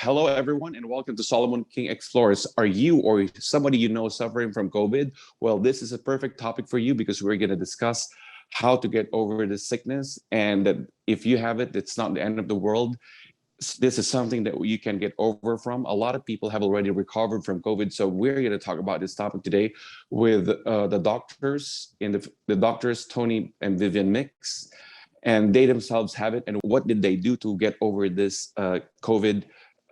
Hello, everyone, and welcome to Solomon King Explores. Are you or somebody you know suffering from COVID? Well, this is a perfect topic for you because we're going to discuss how to get over this sickness, and that if you have it, it's not the end of the world. This is something that you can get over from. A lot of people have already recovered from COVID, so we're going to talk about this topic today with the doctors the doctors Tony and Vivian Mix, and they themselves have it, and what did they do to get over this COVID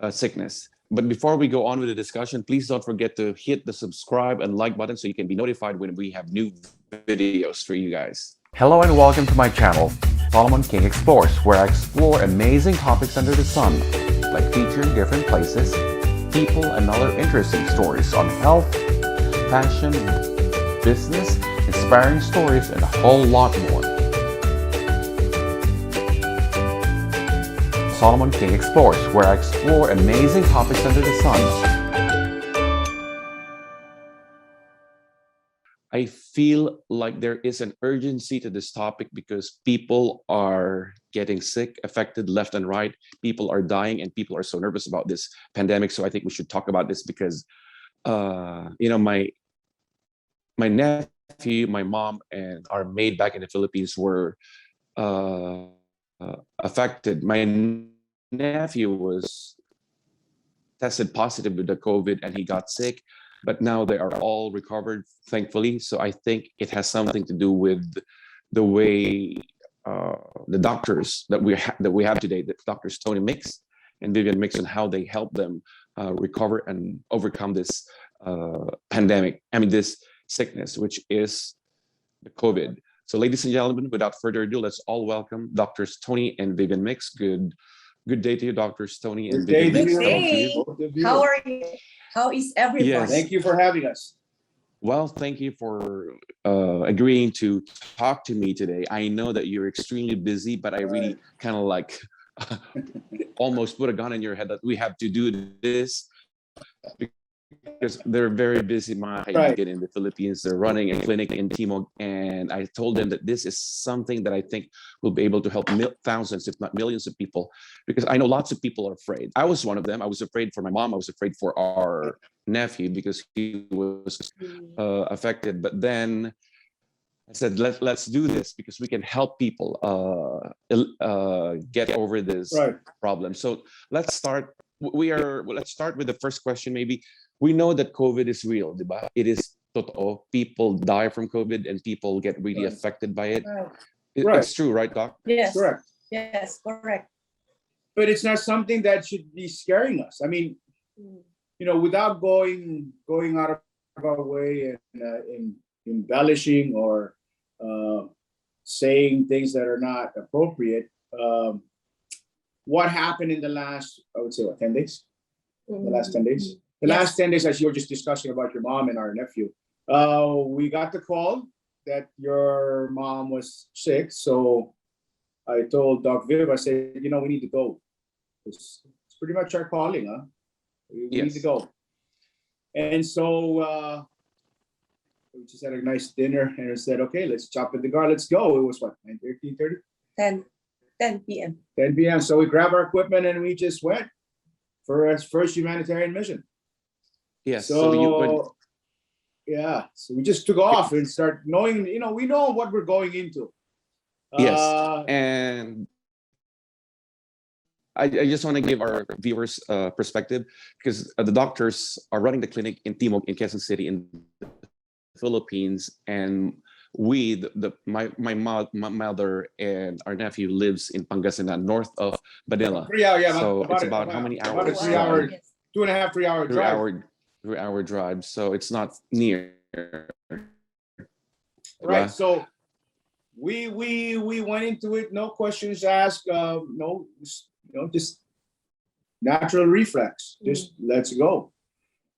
sickness. But before we go on with the discussion, please don't forget to hit the subscribe and like button so you can be notified when we have new videos for you guys. Hello and welcome to my channel, Solomon King Explores, where I explore amazing topics under the sun, like featuring different places, people, and other interesting stories on health, fashion, business, inspiring stories, and a whole lot more. Solomon King Explores, where I explore amazing topics under the sun. I feel like there is an urgency to this topic because people are getting sick, affected left and right. People are dying, and people are so nervous about this pandemic. So I think we should talk about this because, my nephew, my mom, and our maid back in the Philippines were affected. My nephew was tested positive with the COVID and he got sick, but now they are all recovered, thankfully. So I think it has something to do with the way the doctors that we have today, the doctors Tony Mix and Vivian Mix, and how they help them recover and overcome this pandemic. I mean, this sickness, which is the COVID. So, ladies and gentlemen, without further ado, let's all welcome doctors Tony and Vivian Mix. Good day to you, doctors Tony and Vivian Mix. Good day. How are you? How is everyone? Yes. Thank you for having us. Well, thank you for agreeing to talk to me today. I know that you're extremely busy, but I really kind of like almost put a gun in your head that we have to do this because they're very busy. Get in the Philippines, they're running a clinic in Timog, and I told them that this is something that I think will be able to help thousands, if not millions, of people. Because I know lots of people are afraid. I was one of them. I was afraid for my mom. I was afraid for our nephew because he was affected. But then I said, let's do this because we can help people get over this problem. So let's start. Let's start with the first question. Maybe we know that COVID is real, diba? It is totoo. People die from COVID and people get really affected by it. It's true, right, Doc? Yes. Correct. Yes, correct. But it's not something that should be scaring us. I mean, without going out of our way and embellishing or saying things that are not appropriate. What happened in the last, I would say, 10 days? The last 10 days? The last 10 days, as you were just discussing about your mom and our nephew, we got the call that your mom was sick. So I told Doc Viv, I said, we need to go. It's pretty much our calling, huh? We need to go. And so we just had a nice dinner and I said, okay, let's chop at the guard. Let's go. It was what, 9:30? 10 p.m. 10 p.m. So we grabbed our equipment and we just went for our first humanitarian mission. Yes. So we just took off and start knowing, we know what we're going into. Yes. And I just want to give our viewers perspective because the doctors are running the clinic in Timog, in Quezon City, in the Philippines, and my mother and our nephew lives in Pangasinan, north of Manila. 3 hours, so it's about how many hours? About a 3 hour, 2.5, 3 hour drive. 3 hour drive. So it's not near. Right. So we went into it, no questions asked, just natural reflex. Just let's go.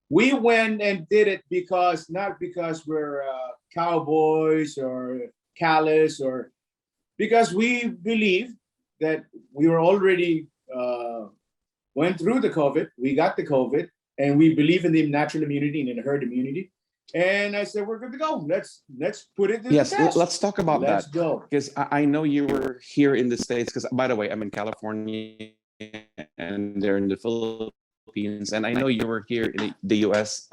We went and did it not because we're cowboys or callous, or because we believe that we were already went through the COVID. We got the COVID, and we believe in the natural immunity and in herd immunity. And I said, we're good to go. Let's put it to the test. Let's talk about that. Let's go. Because I know you were here in the States, because by the way, I'm in California and they're in the Philippines, and I know you were here in the US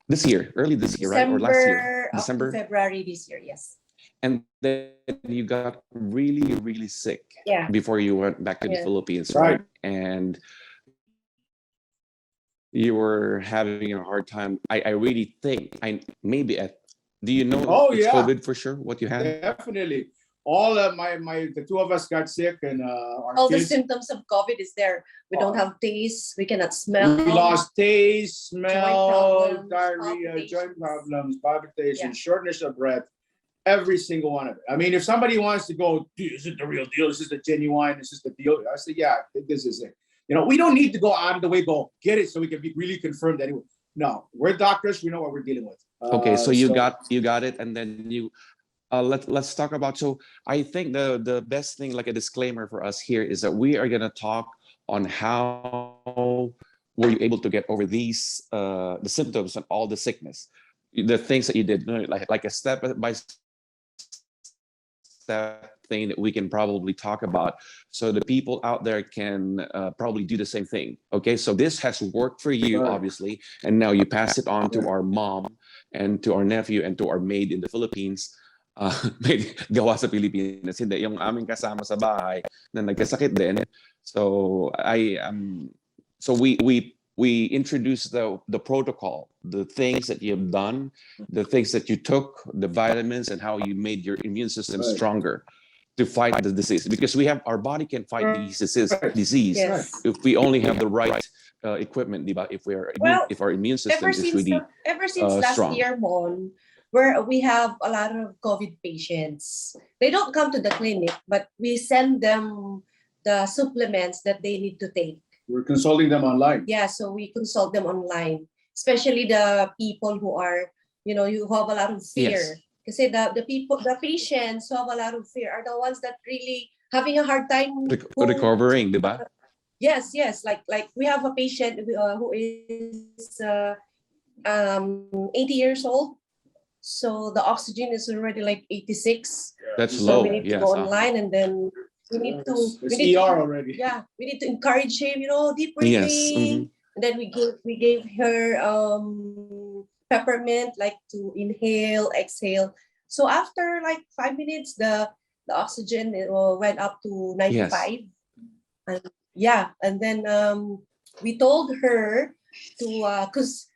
this year, early this year, right? Or last year, Up to December. February this year, yes. And then you got really, really sick Yeah. before you went back to the Yeah. Philippines, Right. right? And you were having a hard time. I really think do you know Oh, it's yeah. COVID for sure? What you had? Definitely. All of the two of us got sick, and our All the kids, symptoms of COVID is there. We don't have taste. We cannot smell. we lost taste, smell, problems, diarrhea, joint problems, palpitation, Yeah. shortness of breath. Every single one of it. I mean, if somebody wants to go, dude, this is the real deal. This is the genuine. This is the deal. I say, yeah, this is it. You know, we don't need to go out of the way, get it, so we can be really confirmed anyway. No, we're doctors. We know what we're dealing with. Okay, so you got it, and then you let's talk about. So I think the best thing, like a disclaimer for us here, is that we are gonna talk on how were you able to get over these the symptoms and all the sickness, the things that you did, like a step by step thing that we can probably talk about, so the people out there can probably do the same thing. Okay, so this has worked for you, Right. obviously, and now you pass it on to Yeah. our mom and to our nephew and to our maid in the Philippines. Maid gawa sa Pilipinas, hindi yung aming kasama sa bahay na nagkasakit din. So we introduced the protocol, the things that you have done, the things that you took, the vitamins, and how you made your immune system Right. stronger to fight the disease, because our body can fight these Right. disease Yes. if we only have the right equipment, diba? If our immune system Ever is since really last strong. year, Mon, where we have a lot of COVID patients. They don't come to the clinic, but we send them the supplements that they need to take. We're consulting them online. Yeah, so we consult them online, especially the people who are, you have a lot of fear. Yes. Kasi the patients who have a lot of fear are the ones that really having a hard time Recovering, diba? Yes. Like we have a patient who is 80 years old. So the oxygen is already like 86. That's So low. we need to Yes. go online, and then we need to It's ER already. yeah, we need to encourage him, deep breathing. Yes. Mhm. And then we gave her peppermint, like to inhale, exhale. So after like 5 minutes, the oxygen went up to 95. And yeah, and then we told her to because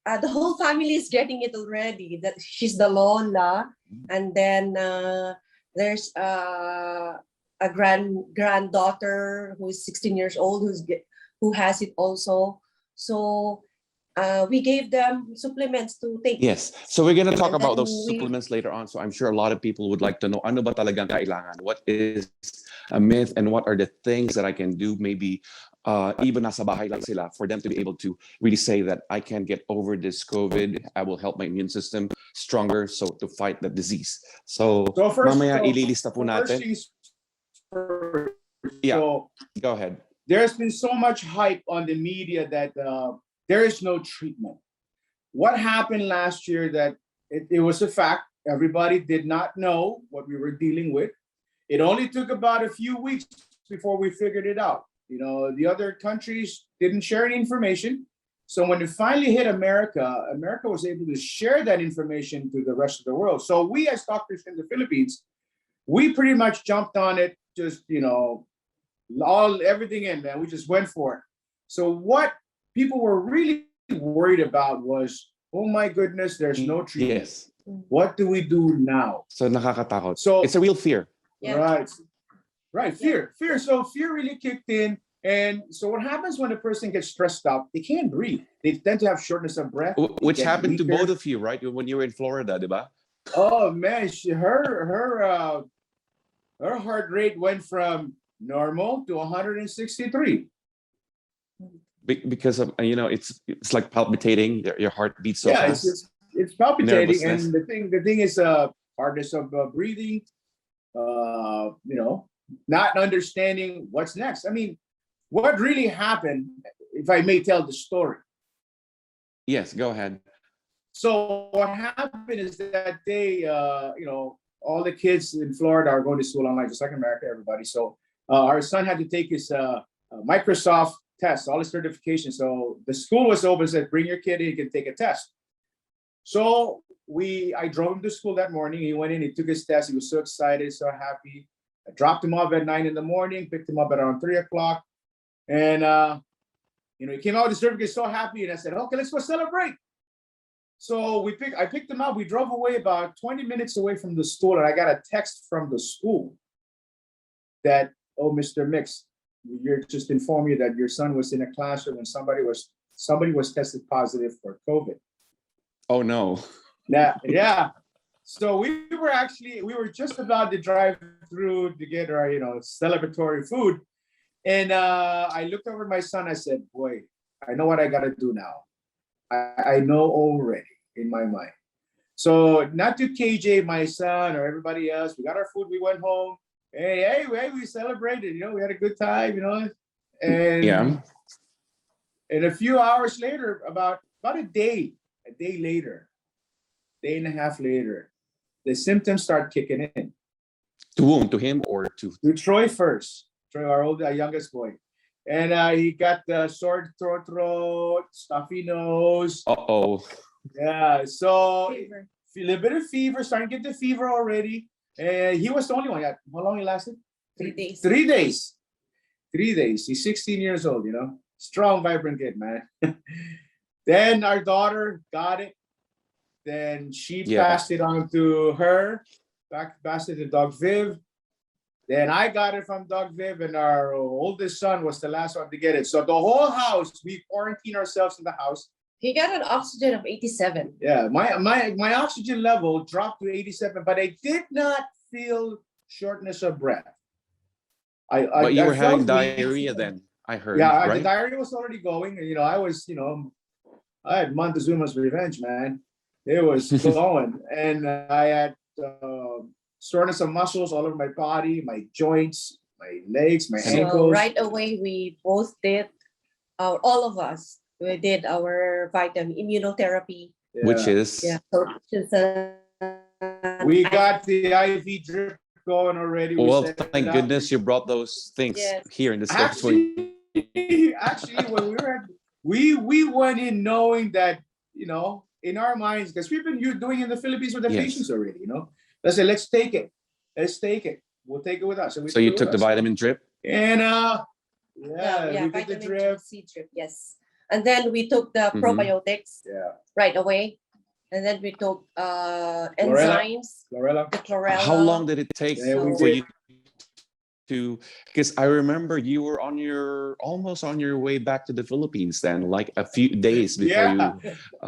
the whole family is getting it already. That she's the Lola, and then there's a granddaughter who is 16 years old who has it also. So we gave them supplements to take. Yes. So we're gonna talk And about then those supplements later on. So I'm sure a lot of people would like to know, ano ba talagang kailangan? What is a myth, and what are the things that I can do? Maybe even nasa bahay lang sila, for them to be able to really say that I can get over this COVID. I will help my immune system stronger, so to fight the disease. So mamaya ililista po natin. First things first. Yeah. So Go ahead. there's been so much hype on the media that there is no treatment. What happened last year that it was a fact. Everybody did not know what we were dealing with. It only took about a few weeks before we figured it out. The other countries didn't share any information. So when it finally hit America, America was able to share that information to the rest of the world. So we, as doctors in the Philippines, we pretty much jumped on it, just, everything in, man. We just went for it. So what people were really worried about was, oh my goodness, there's no treatment. Yes. What do we do now? So nakakatakot. So it's a real fear. Yeah. Right. Fear. So fear really kicked in. And so what happens when a person gets stressed out? They can't breathe. They tend to have shortness of breath. Which They get happened to weaker. both of you, right? When you were in Florida, diba? Oh man, her heart rate went from normal to 163. Because of it's like palpitating. Your heart beats so fast. It's palpitating, Nervousness. and the thing is hardness of breathing. Not understanding what's next. I mean, what really happened, if I may tell the story. Yes, go ahead. So what happened is that they, all the kids in Florida are going to school online, just like America, everybody. So our son had to take his Microsoft tests, all his certifications. So the school was open, said, bring your kid in, you can take a test. So I drove him to school that morning. He went in, he took his test. He was so excited, so happy. I dropped him off at 9 in the morning, picked him up at around 3 o'clock. And, he came out with the certificate, so happy. And I said, okay, let's go celebrate. So I picked him up. We drove away about 20 minutes away from the school. And I got a text from the school that, oh, Mr. Mix, you're just informed you that your son was in a classroom and somebody was tested positive for COVID. Oh no. Yeah. So we were just about to drive through to get our, celebratory food. And I looked over at my son. I said, boy, I know what I got to do now. I know already in my mind. So not to KJ, my son, or everybody else, we got our food. We went home. Hey, we celebrated, we had a good time, and Yeah. And a few hours later, about a day and a half later, the symptoms start kicking in. To whom? To him or to Troy first. Troy, our youngest boy. And he got the sore throat, stuffy nose. Uh-oh. Yeah, so Fever. a little bit of fever, starting to get the fever already. And he was the only one. How long he lasted? 3 days. 3 days. 3 days. He's 16 years old, strong, vibrant kid, man. Then our daughter got it. Then she passed it on to her, passed it to Dog Viv. Then I got it from Dog Viv, and our oldest son was the last one to get it. So the whole house, we quarantined ourselves in the house. He got an oxygen of 87. Yeah, my oxygen level dropped to 87, but I did not feel shortness of breath. But you were having felt diarrhea then, I heard. Yeah, right? the diarrhea was already going. And, I had Montezuma's revenge, man. It was going. And I had soreness of muscles all over my body, my joints, my legs, my ankles. So right away, we both did, all of us, we did our vitamin immunotherapy. Yeah. Which is We got the IV drip going already. well, thank goodness you brought those things here in the States. Actually, when we went in knowing that, in our minds, because we've been doing in the Philippines with the patients already, Let's say, let's take it. We'll take it with us. So you took the vitamin drip? And we did the drip. C drip, yes. And then we took the probiotics right away. And then we took enzymes, the chlorella. How long did it take for you to, because I remember you were almost on your way back to the Philippines then, like a few days before you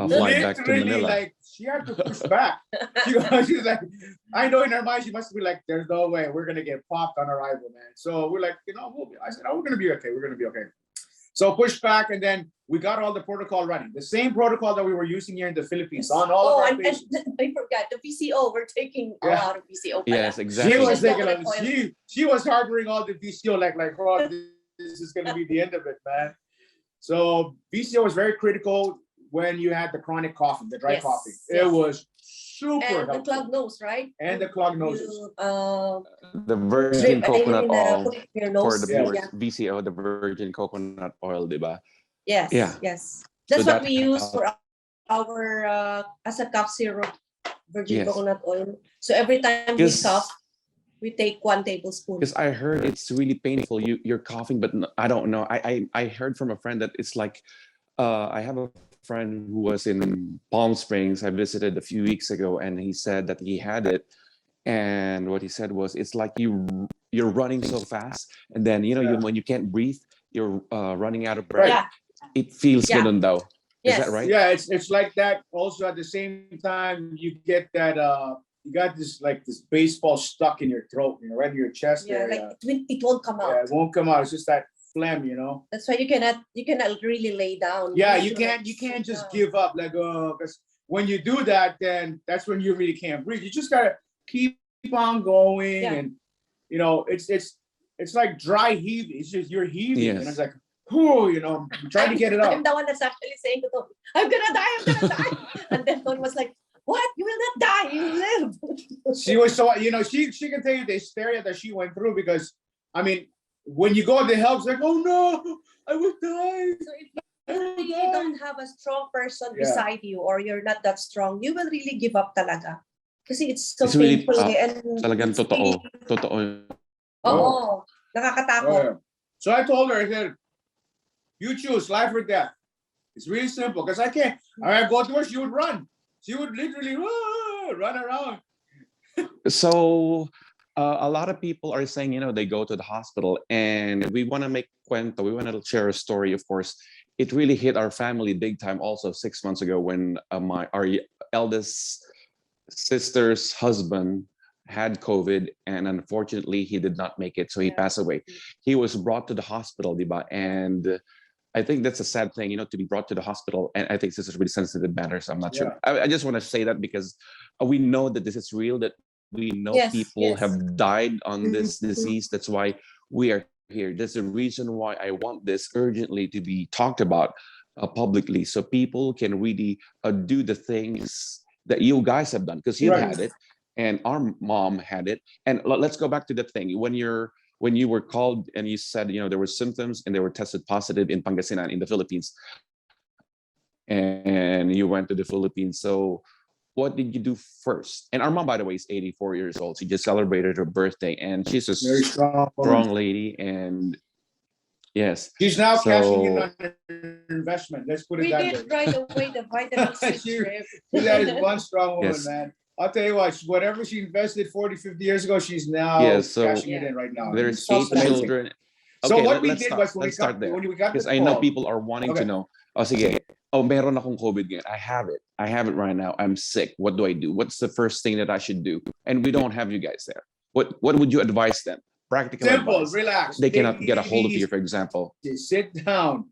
fly back to Manila. Like, she had to push back. She was like, I know in her mind, she must be like, there's no way we're going to get popped on arrival, man. So we're like, I said, we're going to be okay. We're going to be okay. So push back, and then we got all the protocol running. The same protocol that we were using here in the Philippines on all of our patients. And I forgot the VCO. We're taking a lot of VCO. Yes, exactly. She was taking she was harboring all the VCO like oh, this is going to be the end of it, man. So VCO was very critical when you had the chronic coughing, the dry coughing. It was super helpful. The clogged nose, right? And the clogged noses. The virgin coconut oil for the viewers. Yeah. VCO, the virgin coconut oil, diba? Yes. Yeah. Yes. That's So what that we use for our as a cough syrup, virgin coconut oil. So every time we cough, we take 1 tablespoon. Because I heard it's really painful. You're coughing, but I don't know. I heard from a friend that it's like, I have a friend who was in Palm Springs. I visited a few weeks ago, and he said that he had it. And what he said was, it's like you're running so fast, and then when you can't breathe, you're running out of breath. Yeah. It feels good though. Is that right? Yeah, it's like that. Also, at the same time, you get that you got this baseball stuck in your throat, right in your chest. Yeah, it won't come out. Yeah, it won't come out. It's just that phlegm, That's why you cannot really lay down. Yeah, you can't just give up, because when you do that, then that's when you really can't breathe. You just gotta keep on going, and it's like dry heaving. It's just you're heaving, and it's like, I'm trying to get it out. I'm the one that's actually saying to Tony, I'm gonna die, and then Tony was like, what? You will not die, you will live. She was so, she can tell you the hysteria that she went through, because, I mean, when you go to help, it's like, oh no, I would die. So if you really don't have a strong person beside you, or you're not that strong, you will really give up talaga. Kasi it's so It's really, painful and talagang it's really, totoo. oo, nakakatakot. So I told her, I said, you choose life or death. It's really simple because I can't. I go to her, she would run. She would literally run around. So a lot of people are saying, they go to the hospital, and we want to make cuento. We want to share a story. Of course, it really hit our family big time. Also, 6 months ago, when our eldest sister's husband had COVID, and unfortunately, he did not make it, so he passed away. He was brought to the hospital, diba? And I think that's a sad thing, to be brought to the hospital. And I think this is really sensitive matters. I'm not sure. I just want to say that because we know that this is real, that we know people have died on this disease. That's why we are here. That's the reason why I want this urgently to be talked about publicly, so people can really do the things that you guys have done, because you've had it and our mom had it. And let's go back to the thing. When you were called and you said, there were symptoms and they were tested positive in Pangasinan in the Philippines, and you went to the Philippines. So what did you do first? And our mom, by the way, is 84 years old. She just celebrated her birthday, and she's a very strong lady. And yes, she's now cashing in on her investment. Let's put it that way. We did right away the vitamin C trip. That is one strong woman, man. I'll tell you what, whatever she invested 40, 50 years ago, she's now cashing it in right now. There's 8 children. So Okay, what we did was let's start there. when we got because the I know call, people are wanting to know. Oh, sige. Oh, meron akong COVID ngayon. I have it. I have it right now. I'm sick. What do I do? What's the first thing that I should do? And we don't have you guys there. What would you advise them? Practical simple, advice. relax. They cannot get a hold of you, for example. Sit down.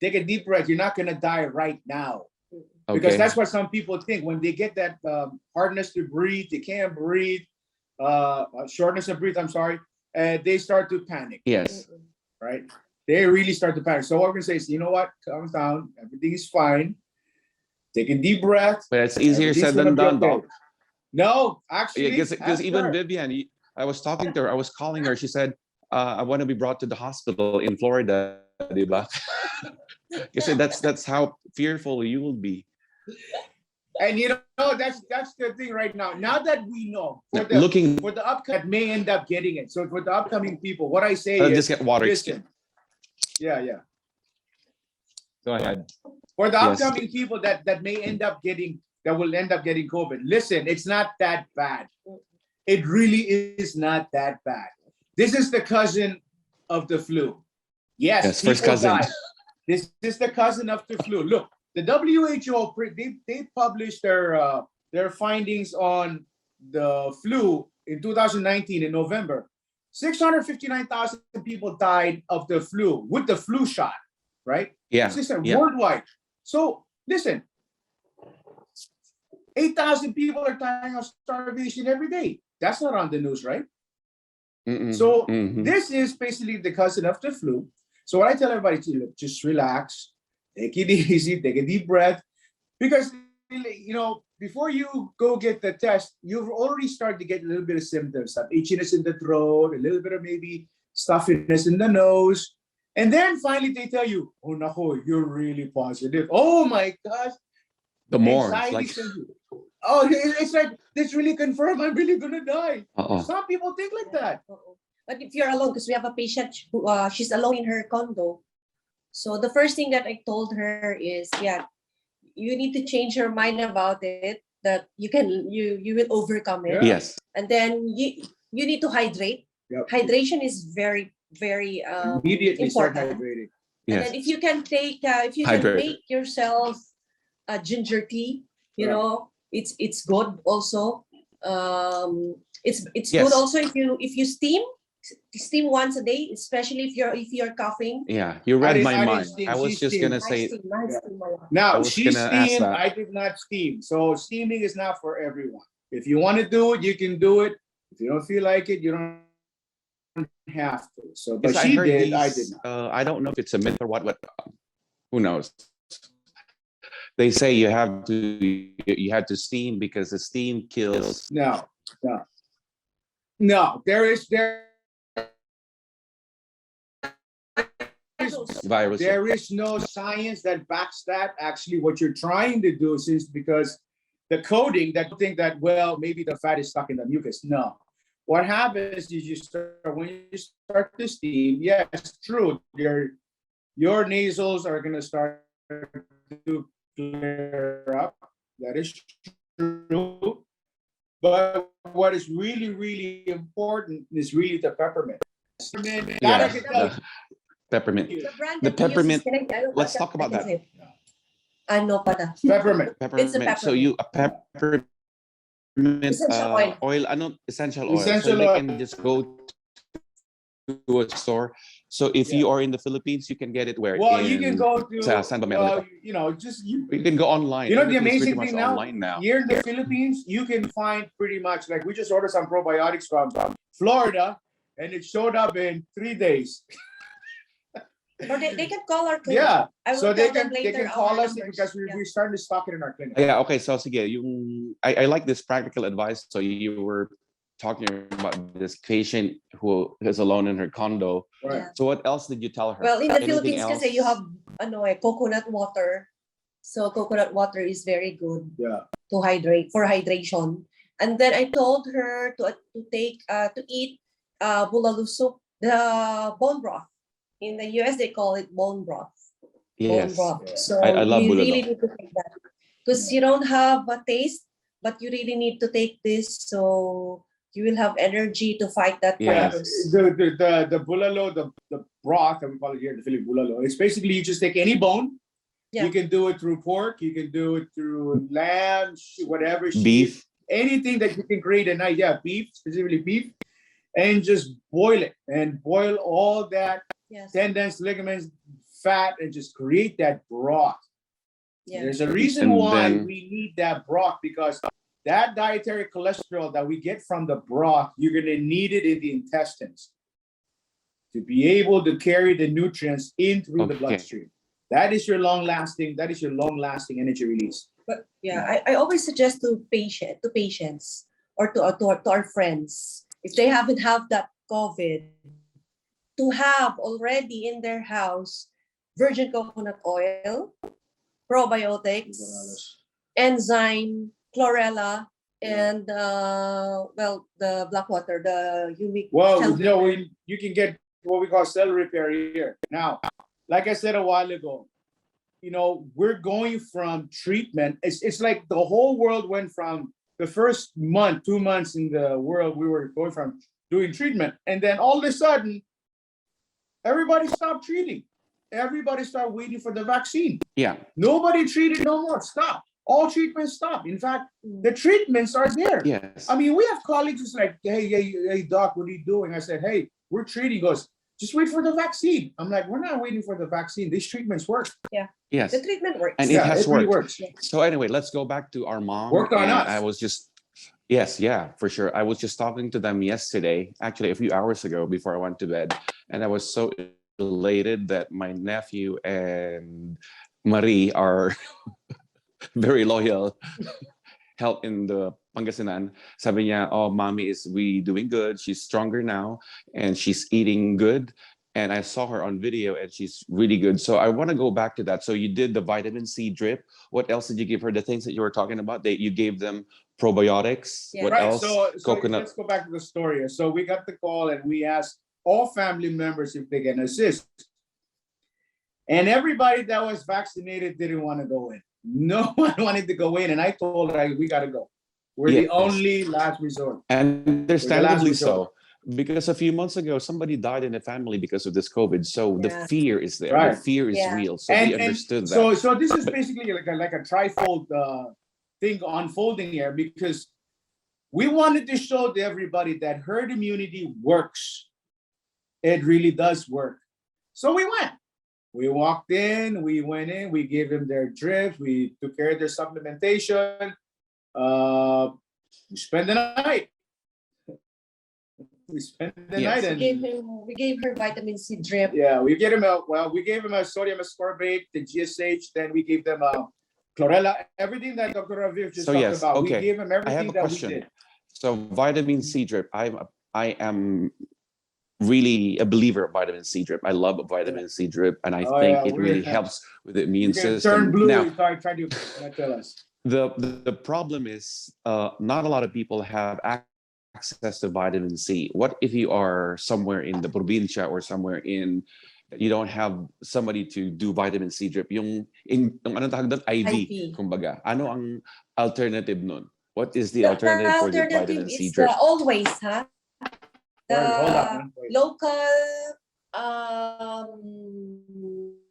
Take a deep breath. You're not going to die right now. Because that's what some people think. When they get that hardness to breathe, they can't breathe, shortness of breath, I'm sorry, and they start to panic. Yes. Right? They really start to panic. So what we're going to say is, you know what? Calm down. Everything is fine. Take a deep breath. But it's easier said than done, okay. Doc. No, actually. Because even Vivian, I was talking to her, I was calling her. She said, I want to be brought to the hospital in Florida, diba? Because that's how fearful you will be. And that's the thing right now. Now that we know for the upcoming that may end up getting it. So for the upcoming people, what I say is just get water. Listen, yeah. Go ahead. For the upcoming people that will end up getting COVID. Listen, it's not that bad. It really is not that bad. This is the cousin of the flu. Yes, first cousin. Die. This is the cousin of the flu. Look, the WHO, they published their findings on the flu in 2019 in November. 659,000 people died of the flu with the flu shot, right? Yeah. Worldwide. So listen, 8,000 people are dying of starvation every day. That's not on the news, right? So this is basically the cousin of the flu. So what I tell everybody to do, just relax, take it easy, take a deep breath, because before you go get the test, you've already started to get a little bit of symptoms, some itchiness in the throat, a little bit of maybe stuffiness in the nose, and then finally they tell you, "Oh no, you're really positive." Oh my gosh! The more it's like, it's like this really confirmed I'm really gonna die. Some people think like that. But if you're alone, because we have a patient who she's alone in her condo, so the first thing that I told her is, you need to change your mind about it, that you will overcome it. Yes. And then you need to hydrate. Yep. Hydration is very, very immediately important. start hydrating. And then if you can take can make yourself a ginger tea, it's good also. It's good also if you steam once a day, especially if you're coughing. Yeah, you read my mind. I was just gonna say. Now she steamed. I did not steam. So steaming is not for everyone. If you want to do it, you can do it. If you don't feel like it, you don't have to. So, but she did. I did not. I don't know if it's a myth or what. Who knows? They say you have to steam because the steam kills. No. There is virus. There is no science that backs that. Actually, what you're trying to do is because the coding that you think that, well, maybe the fat is stuck in the mucus. No. What happens is when you start to steam, yes, true. Your nasals are gonna start to clear up. That is true. But what is really, really important is really the peppermint. Yeah, the peppermint. The brand The that we use is peppermint. Let's talk about that. Ano pala? Peppermint. It's a Peppermint. So peppermint. a peppermint Essential oil. oil. Essential oil. Essential so they oil. can just go to a store. So if you are in the Philippines, you can get it where? Well, in, you can go to, San Domingo. you know, just you. You can go online. You know the Everything's amazing pretty thing much now, online now. here in the Philippines, you can find pretty much, like, we just ordered some probiotics from Florida, and it showed up in 3 days. Or they can call our clinic. Yeah, I will so they tell them can later call our us numbers. because Yeah. we're starting to stock it in our clinic. Yeah, okay. So sige, I like this practical advice. So you were talking about this patient who is alone in her condo. Right. So what else did you tell her? Well, in the Anything Philippines else? kasi you have coconut water. So coconut water is very good Yeah. to hydrate, for hydration. And then I told her to eat bulalo soup, the bone broth. In the US they call it bone broth. Bone Yes. broth. So I love you bulalo. really need to take that. Because you don't have a taste, but you really need to take this so you will have energy to fight that Yeah. virus. The bulalo, the broth that we call it here in the Philippines, bulalo. It's basically you just take any bone. Yeah. You can do it through pork. You can do it through lamb, whatever. Beef. Anything that you can create at night. Yeah, beef, specifically beef, and just boil it and boil all that Yes. tendons, ligaments, fat, and just create that broth. Yeah. There's a reason And why then- we need that broth, because that dietary cholesterol that we get from the broth, you're going to need it in the intestines to be able to carry the nutrients in through the Okay. bloodstream. That is your long-lasting energy release. But yeah, I always suggest to patients or to our friends, if they haven't have that COVID, to have already in their house virgin coconut oil, probiotics, enzyme, chlorella, and the black water, the humic. Well, cell repair. you can get what we call cell repair here. Now, like I said a while ago, we're going from treatment. It's like the whole world went from the first 2 months in the world, we were going from doing treatment. And then all of a sudden, everybody stopped treating. Everybody started waiting for the vaccine. Yeah. Nobody treated no more. Stop. All treatments stop. In fact, the treatments are there. Yes. I mean, we have colleagues who's like, hey, doc, what are you doing? I said, hey, we're treating. He goes, just wait for the vaccine. I'm like, we're not waiting for the vaccine. These treatments work. Yes. The treatment works. And it has really worked. works. So anyway, let's go back to our mom. Worked on And us. I was just, yes, yeah, for sure. I was just talking to them yesterday, actually a few hours ago before I went to bed. And I was so elated that my nephew and Marie are very loyal help in the Pangasinan. Sabi niya, oh, mommy is really doing good. She's stronger now and she's eating good. And I saw her on video and she's really good. So I want to go back to that. So you did the vitamin C drip. What else did you give her? The things that you were talking about, you gave them probiotics. Yeah. What Right. else? So Coconut. let's go back to the story. So we got the call and we asked all family members if they can assist. And everybody that was vaccinated didn't want to go in. No one wanted to go in. And I told her, we got to go. We're the Yes. only last resort. And understandably resort. so, because a few months ago, somebody died in the family because of this COVID. So the Yeah. fear is there. Right. The fear is Yeah. real. So we understood that. So this is basically like a trifold thing unfolding here, because we wanted to show to everybody that herd immunity works. It really does work. So we went. We walked in, we went in, we gave them their drips, we took care of their supplementation. We spent the night. We spent the Yes. night and We gave her vitamin C drip. yeah, we gave him a sodium ascorbate, the GSH, then we gave them a chlorella, everything that Dr. Raviv just So talked yes, about. okay. We gave him I everything have a that we question. did. So vitamin C drip. I am really a believer of vitamin C drip. I love vitamin C drip, and I think it really helps with the immune system. Turn blue. Now, Try to tell us. the problem is not a lot of people have access to vitamin C. What if you are somewhere in the probinsya or somewhere in you don't have somebody to do vitamin C drip? Yung anong tawag doon? IV, kumbaga. Ano ang alternative nun? What is the alternative for the vitamin C drip? Always, huh? The Hold on. local